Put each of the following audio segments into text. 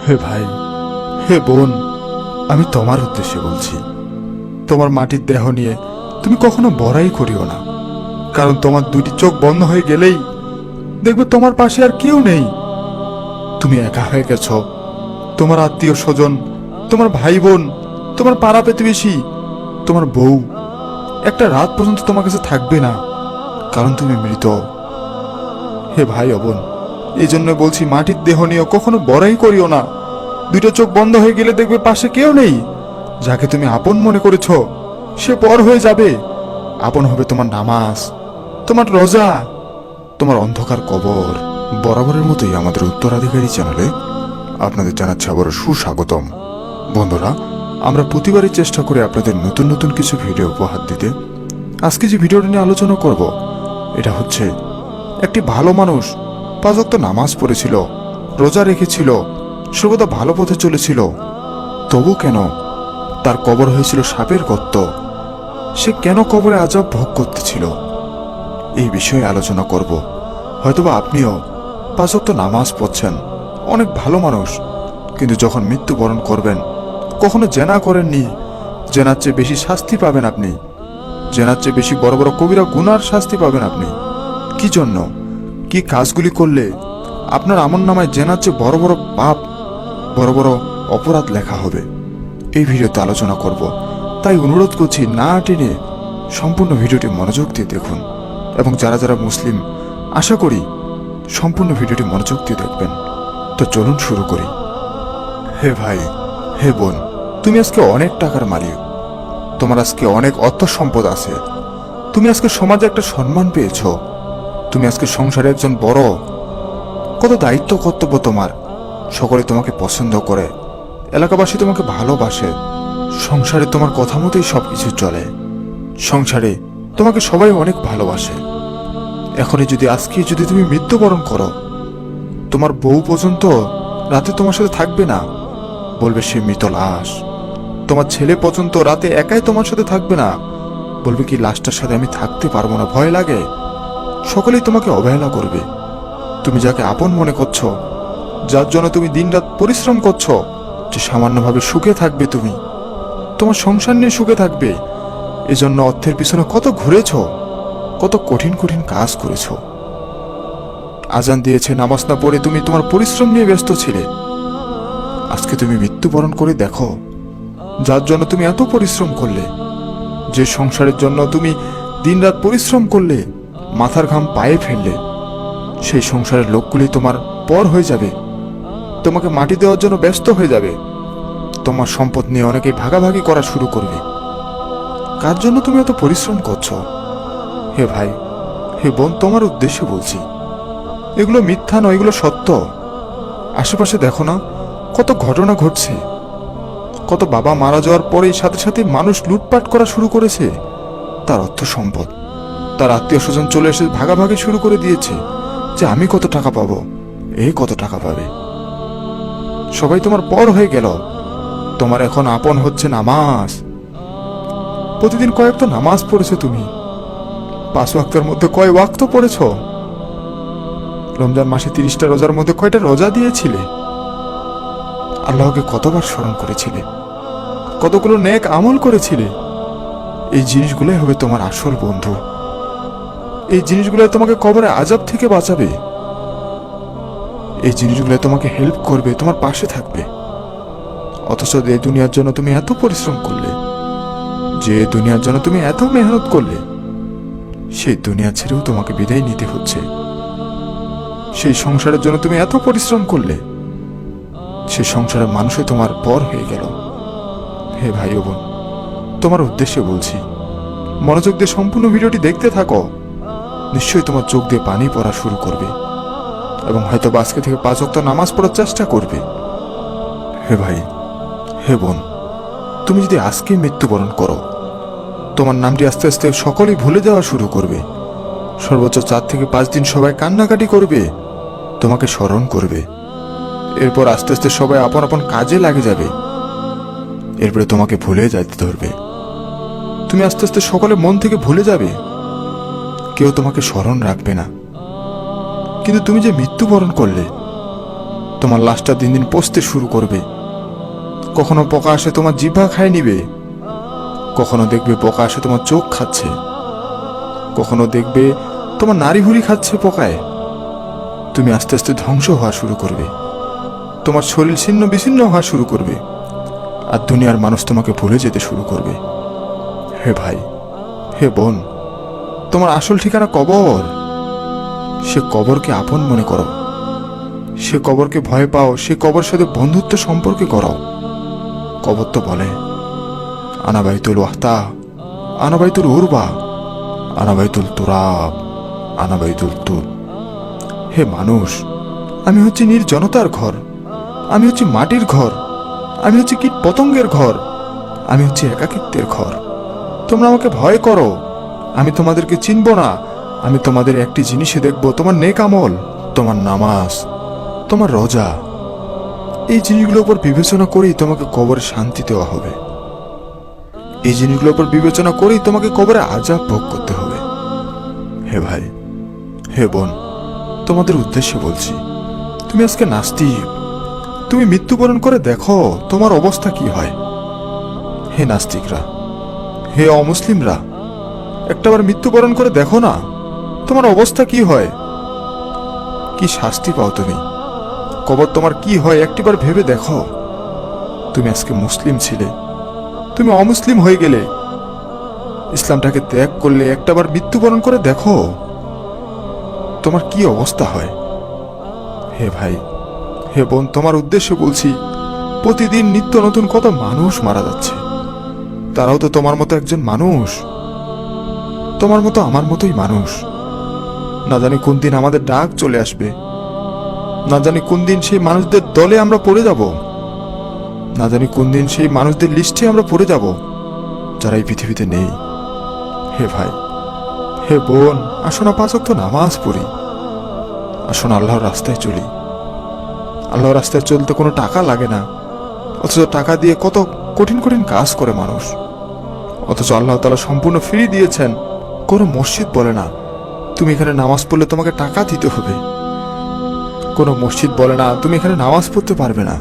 হে ভাই, হে বোন, আমি তোমার উদ্দেশ্যে বলছি, তোমার মাটির দেহ নিয়ে তুমি কখনো বড়াই করিও না। কারণ তোমার দুটি চোখ বন্ধ হয়ে গেলেই দেখবে তোমার পাশে আর কেউ নেই। তুমি একা হয়ে গেছ। তোমার আত্মীয় স্বজন, তোমার ভাই বোন, তোমার পাড়া প্রতিবেশী, তোমার বউ একটা রাত পর্যন্ত তোমার কাছে থাকবে না, কারণ তুমি মৃত। হে ভাই ও বোন, এই জন্য বলছি, মাটির দেহ নিয়ে কখনো বড়াই করিও না। দুটো চোখ বন্ধ হয়ে গেলে দেখবে পাশে কেউ নেই। যাকে তুমি আপন মনে করেছ সে পর হয়ে যাবে। আপন হবে তোমার নামাজ, তোমার রোজা, তোমার অন্ধকার কবর। বরাবরের মতোই আমাদের উত্তরাধিকারী চ্যানেলে আপনাদের জানাচ্ছি আবারও সুস্বাগতম। বন্ধুরা, আমরা প্রতিবারই চেষ্টা করি আপনাদের নতুন নতুন কিছু ভিডিও উপহার দিতে। আজকে যে ভিডিওটা নিয়ে আলোচনা করব, এটা হচ্ছে একটি ভালো মানুষ 5 ওয়াক্ত নামাজ পড়েছিল, রোজা রেখেছিল, সর্বদা ভালো পথে চলেছিল, তবু কেন তার কবর হয়েছিল সাপের গর্ত? সে কেন কবরে আযাব ভোগ করতেছিল? এই বিষয়ে আলোচনা করব। হয়তোবা আপনিও 5 ওয়াক্ত নামাজ পড়ছেন, অনেক ভালো মানুষ, কিন্তু যখন মৃত্যুবরণ করবেন কখনো জেনা করেননি। জেনার চেয়ে বেশি শাস্তি পাবেন আপনি। জেনার চেয়ে বেশি বড় বড় কবিরা গুনার শাস্তি পাবেন আপনি। কি জন্য? কি কাজগুলি করলে আপনার আমলনামায় জেনার চেয়ে বড় বড় পাপ, বড় বড় অপরাধ লেখা হবে? এই ভিডিওতে আলোচনা করব। তাই অনুরোধ করছি, না টেনে সম্পূর্ণ ভিডিওটি মনোযোগ দিয়ে দেখুন। এবং যারা যারা মুসলিম, আশা করি সম্পূর্ণ ভিডিওটি মনোযোগ দিয়ে দেখবেন। তো চলুন শুরু করি। হে ভাই, হে বোন, তুমি আজকে অনেক টাকার মালিক, তোমার আজকে অনেক অর্থ সম্পদ আছে, তুমি আজকে সমাজে একটা সম্মান পেয়েছ, তুমি আজকে সংসারে একজন বড়, কত দায়িত্ব কর্তব্য তোমার, সকলে তোমাকে পছন্দ করে, এলাকাবাসী তোমাকে ভালোবাসে, সংসারে তোমার কথা মতোই সবকিছু চলে, সংসারে তোমাকে সবাই অনেক ভালোবাসে। এখনই যদি আজকে যদি তুমি মৃত্যুবরণ করো, তোমার বউ পর্যন্ত রাতে তোমার সাথে থাকবে না, বলবে সে মৃত লাশ। তোমার ছেলে পর্যন্ত রাতে একাই তোমার সাথে থাকবে না, বলবে কি লাশটার সাথে আমি থাকতে পারবো না, ভয় লাগে। সকলেই তোমাকে অবহেলা করবে। তুমি যাকে আপন মনে করছো, যার জন্য তুমি দিনরাত পরিশ্রম করছো, যে সামান্যভাবে সুখে থাকবে, তুমি তোমার সংসার নিয়ে সুখে থাকবে, এজন্য অর্থের পিছনে কত ঘুরেছ, কত কঠিন কঠিন কাজ করেছ। আজান দিয়েছে, নামাজ না পড়ে তুমি তোমার পরিশ্রম নিয়ে ব্যস্ত ছিলে। আজকে তুমি মৃত্যুবরণ করে দেখো, যার জন্য তুমি এত পরিশ্রম করলে, যে সংসারের জন্য তুমি দিনরাত পরিশ্রম করলে, মাথার ঘাম পায়ে ফেললে, সেই সংসারের লোকগুলি তোমার পর হয়ে যাবে, তোমাকে মাটি দেওয়ার জন্য ব্যস্ত হয়ে যাবে। তোমার সম্পদ নিয়ে অনেকেই ভাগাভাগি করা শুরু করবে। কার জন্য তুমি এত পরিশ্রম করছো? হে ভাই, হে বোন, তোমার উদ্দেশ্যে বলছি, এগুলো মিথ্যা নয়, এগুলো সত্য। আশেপাশে দেখো না, কত ঘটনা ঘটছে। কত বাবা মারা যাওয়ার পরেই সাথে সাথে মানুষ লুটপাট করা শুরু করেছে। তার অর্থ সম্পদ, তার আত্মীয় স্বজন চলে এসে ভাগাভাগি শুরু করে দিয়েছে, যে আমি কত টাকা পাবো, এই কত টাকা পাবে। সবাই তোমার পর হয়ে গেল। তোমার এখন আপন হচ্ছে নামাজ। প্রতিদিন কয়েকটা নামাজ পড়েছো তুমি? 5 ওয়াক্তের মধ্যে কয় ওয়াক্ত পড়েছ? রমজান মাসে 30টা রোজার মধ্যে কয়টা রোজা দিয়েছিলে? আল্লাহকে কতবার স্মরণ করেছিলে? কতগুলো নেক আমল করেছিলে? এই জিনিসগুলোই হবে তোমার আসল বন্ধু। এই জিনিসগুলো তোমাকে কবরে আযাব থেকে বাঁচাবে। এই জিনিসগুলো তোমাকে হেল্প করবে, তোমার পাশে থাকবে। অথচ এই দুনিয়ার জন্য তুমি এত পরিশ্রম করলে, যে দুনিয়ার জন্য তুমি এত মেহনত করলে, সেই দুনিয়া ছেড়েও তোমাকে বিদায় নিতে হচ্ছে। সেই সংসারের জন্য তুমি এত পরিশ্রম করলে, সেই সংসারের মানুষই তোমার পর হয়ে গেল। হে ভাই ও বোন, তোমার উদ্দেশ্যে বলছি, মনোযোগ দিয়ে সম্পূর্ণ ভিডিওটি দেখতে থাকো। নিশ্চয়ই তোমার চোখ দিয়ে পানি পড়া শুরু করবে, এবং হয়তো আজকে থেকে 5 ওয়াক্ত নামাজ পড়ার চেষ্টা করবে। হে ভাই, হে বোন, তুমি যদি আজকে মৃত্যুবরণ করো, তোমার নামটি আস্তে আস্তে সকলেই ভুলে যাওয়া শুরু করবে। সর্বোচ্চ 4 থেকে 5 দিন সবাই কান্নাকাটি করবে, তোমাকে স্মরণ করবে। এরপর আস্তে আস্তে সবাই আপন আপন কাজে লাগে যাবে। এরপরে তোমাকে ভুলে যেতে ধরবে। তুমি আস্তে আস্তে সকলে মন থেকে ভুলে যাবে, কেউ তোমাকে স্মরণ রাখবে না। কিন্তু তুমি যে মৃত্যুবরণ করলে, তোমার লাশটা দিন দিন পচতে শুরু করবে। কখনো পোকা আসে তোমার জিহ্বা খায় নিবে, কখনো দেখবে পোকা আসে তোমার চোখ খাচ্ছে, কখনো দেখবে তোমার নাড়ি ভুঁড়ি খাচ্ছে পোকায়। তুমি আস্তে আস্তে ধ্বংস হওয়া শুরু করবে, তোমার শরীর ছিন্ন বিচ্ছিন্ন হওয়া শুরু করবে, আর দুনিয়ার মানুষ তোমাকে ভুলে যেতে শুরু করবে। হে ভাই, হে বোন, তোমার আসল ঠিকানা কবর। সে কবরকে আপন মনে করো, সে কবরকে ভয় পাও, সে কবর সাথে বন্ধুত্ব সম্পর্কে করো। কবর তো বলে, আনা বাইতুল ওয়াহতা, আনা বাইতুল উরবা, আনা বাইতুল তুরাব, আনা বাইতুল তুর। হে মানুষ, আমি হচ্ছে নির্জনতার ঘর, আমি হচ্ছে মাটির ঘর, আমি হচ্ছে কীট পতঙ্গের ঘর, আমি হচ্ছে একাকিত্বের ঘর। তোমরা আমাকে ভয় করো, আমি তোমাদেরকে চিনব না। আমি তোমাদের একটি জিনিসে দেখব, তোমার নেক আমল, তোমার নামাজ, তোমার রোজা। এই জিনিসগুলোর উপর বিবেচনা করেই তোমাকে কবরে শান্তি দেওয়া হবে। এই জিনিসগুলোর উপর বিবেচনা করেই তোমাকে কবরে আযাব ভোগ করতে হবে। হে ভাই, হে বোন, তোমাদের উদ্দেশ্যে বলছি, তুমি আজকে নাস্তিক, তুমি মৃত্যুবরণ করে দেখো তোমার অবস্থা কি হয়। হে নাস্তিকরা, হে অমুসলিমরা, একটাবার মৃত্যুবরণ করে দেখো না তোমার অবস্থা কি হয়, কি শাস্তি পাও তুমি, কবর তোমার কি হয় একটিবার ভেবে দেখো। তুমি আজকে মুসলিম ছিলে, তুমি অমুসলিম হয়ে গেলে, ইসলামটাকে ত্যাগ করলে, একটাবার মৃত্যুবরণ করে দেখো তোমার কি অবস্থা হয়। হে ভাই, হে বোন, তোমার উদ্দেশ্যে বলছি, প্রতিদিন নিত্য নতুন কত মানুষ মারা যাচ্ছে। তারাও তো তোমার মতো একজন মানুষ, তোমার মতো আমার মতোই মানুষ। না জানি কোন দিন আমাদের ডাক চলে আসবে, না জানি কোন দিন সেই মানুষদের দলে আমরা পড়ে যাব, না জানি কোন দিন সেই মানুষদের লিস্টে আমরা পড়ে যাব যারা এই পৃথিবীতে নেই। হে ভাই, হে বোন, আসো না 5 ওয়াক্ত নামাজ পড়ি, আসো না আল্লাহর রাস্তায় চলি। আল্লাহর রাস্তায় চলতে কোনো টাকা লাগে না, অথচ টাকা দিয়ে কত কঠিন কঠিন কাজ করে মানুষ। অথচ আল্লাহ তাআলা সম্পূর্ণ ফ্রি দিয়েছেন। কোনো মসজিদ বলে না তুমি এখানে নামাজ পড়লে তোমাকে টাকা দিতে হবে, কোনো মসজিদ বলে না তুমি এখানে নামাজ পড়তে পারবে না।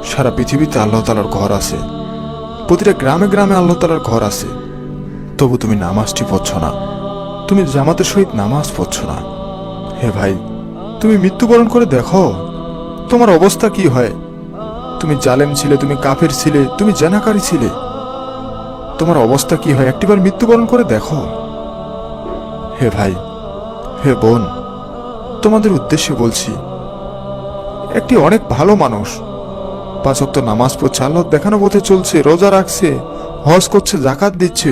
সারা পৃথিবীতে আল্লাহ তাআলার ঘর আছে, প্রতিটা গ্রামে গ্রামে আল্লাহ তাআলার ঘর আছে, তবু তুমি নামাজটি পড়ছ না, তুমি জামাতের সহিত নামাজ পড়ছ না। হে ভাই, তুমি মৃত্যুবরণ করে দেখো তোমার অবস্থা কি হয়। তুমি জালেম ছিলে, তুমি কাফের ছিলে, তুমি জেনাকারী ছিলে, তোমার অবস্থা কি হয় একটিবার মৃত্যুবরণ করে দেখো। হে ভাই, হে বোন, তোমাদের উদ্দেশ্যে বলছি, একটি অনেক ভালো মানুষ 5 ওয়াক্ত নামাজ পড়ছে, আল্লাহর দেখানো পথে চলছে, রোজা রাখছে, হজ করছে, যাকাত দিচ্ছে,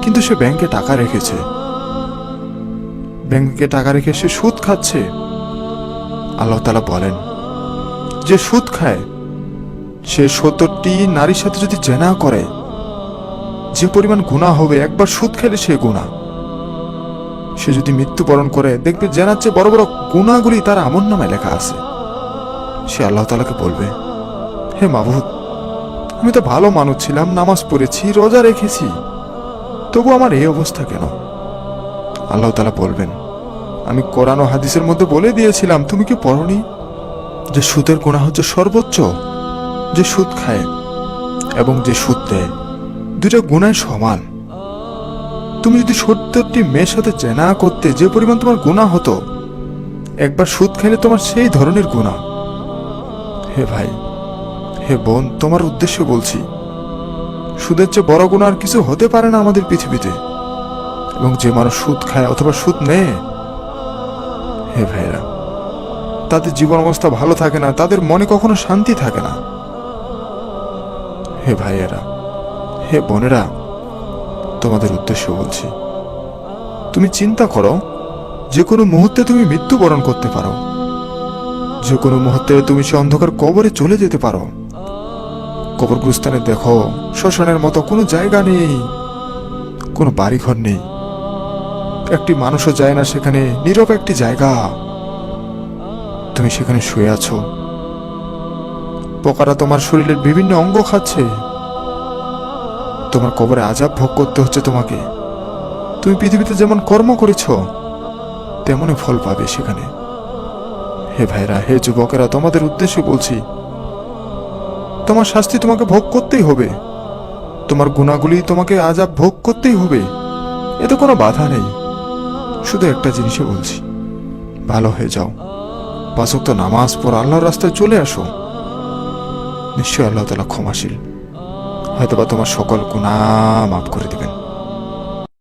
কিন্তু সে ব্যাংকে টাকা রেখেছে, ব্যাংকে টাকা রেখে সে সুদ খাচ্ছে। আল্লাহ তাআলা বলেন, যে সুদ খায় সে 70টি নারীর সাথে যদি জেনা করে, যে পরিমাণ গুনাহ হবে একবার সুদ খেলে সে গুনাহ, সে যদি মৃত্যুবরণ করে দেখবে জেনার চেয়ে বড় বড় গুনাহগুলি তার আমলনামায় লেখা আছে। সে আল্লাহ তাআলাকে বলবে, হে মাবুদ, আমি তো ভালো মানুষ ছিলাম, নামাজ পড়েছি, রোজা রেখেছি, তবু আমার এই অবস্থা কেন? আল্লাহ তাআলা বলবেন, আমি কোরআন ও হাদিসের মধ্যে বলে দিয়েছিলাম, তুমি কি পড়নি? যে সুদের গুনাহ হচ্ছে সর্বোচ্চ, যে সুদ খায় এবং যে সুদ দেয়, দুটো গুনাহ সমান। তুমি যদি 70টি মেয়ের সাথে জেনা করতে যে পরিমাণ তোমার গুনাহ হতো, একবার সুদ খেলে তোমার সেই ধরনের গুনাহ। হে ভাই, হে বোন, তোমার উদ্দেশ্যে বলছি, সুদের চেয়ে বড় গুনাহ আর কিছু হতে পারে না আমাদের পৃথিবীতে। এবং যে মানুষ সুদ খায় অথবা সুদ নেয়, হে ভাইরা, তাদের জীবন অবস্থা ভালো থাকে না, তাদের মনে কখনো শান্তি থাকে না। হে ভাইয়েরা, হে বোনেরা, তোমাদের উদ্দেশ্য বলছি, তুমি চিন্তা করো, যে কোনো মুহূর্তে তুমি মৃত্যুবরণ করতে পারো, যে কোনো মুহূর্তে তুমি সে অন্ধকার কবরে চলে যেতে পারো। কবরগুস্তানে দেখো, শ্মশানের মতো কোনো জায়গা নেই, কোনো বাড়িঘর নেই, একটি মানুষও যায় না সেখানে, নীরব একটি জায়গা। তুমি সেখানে শুয়ে আছো, পোকারা তোমার শরীরের বিভিন্ন অঙ্গ খাচ্ছে, তোমার কবরে আযাব ভোগ করতে হচ্ছে তোমাকে। তুমি পৃথিবীতে যেমন কর্ম করেছ তেমনই ফল পাবে সেখানে। হে ভাইরা, হে যুবকেরা, তোমাদের উদ্দেশ্যে বলছি, তোমার শাস্তি তোমাকে ভোগ করতেই হবে, তোমার গুণাগুলি তোমাকে আযাব ভোগ করতেই হবে। এতে কোনো বাধা নেই। শুধু একটা জিনিসে বলছি, ভালো হয়ে যাও, 5 ওয়াক্ত নামাজ পড়ো, আল্লাহর রাস্তায় চলে আসো। নিশ্চয়ই আল্লাহ তাআলা ক্ষমাশীল, হয়তোবা তোমার সকল গুনাহ মাফ করে দিবেন।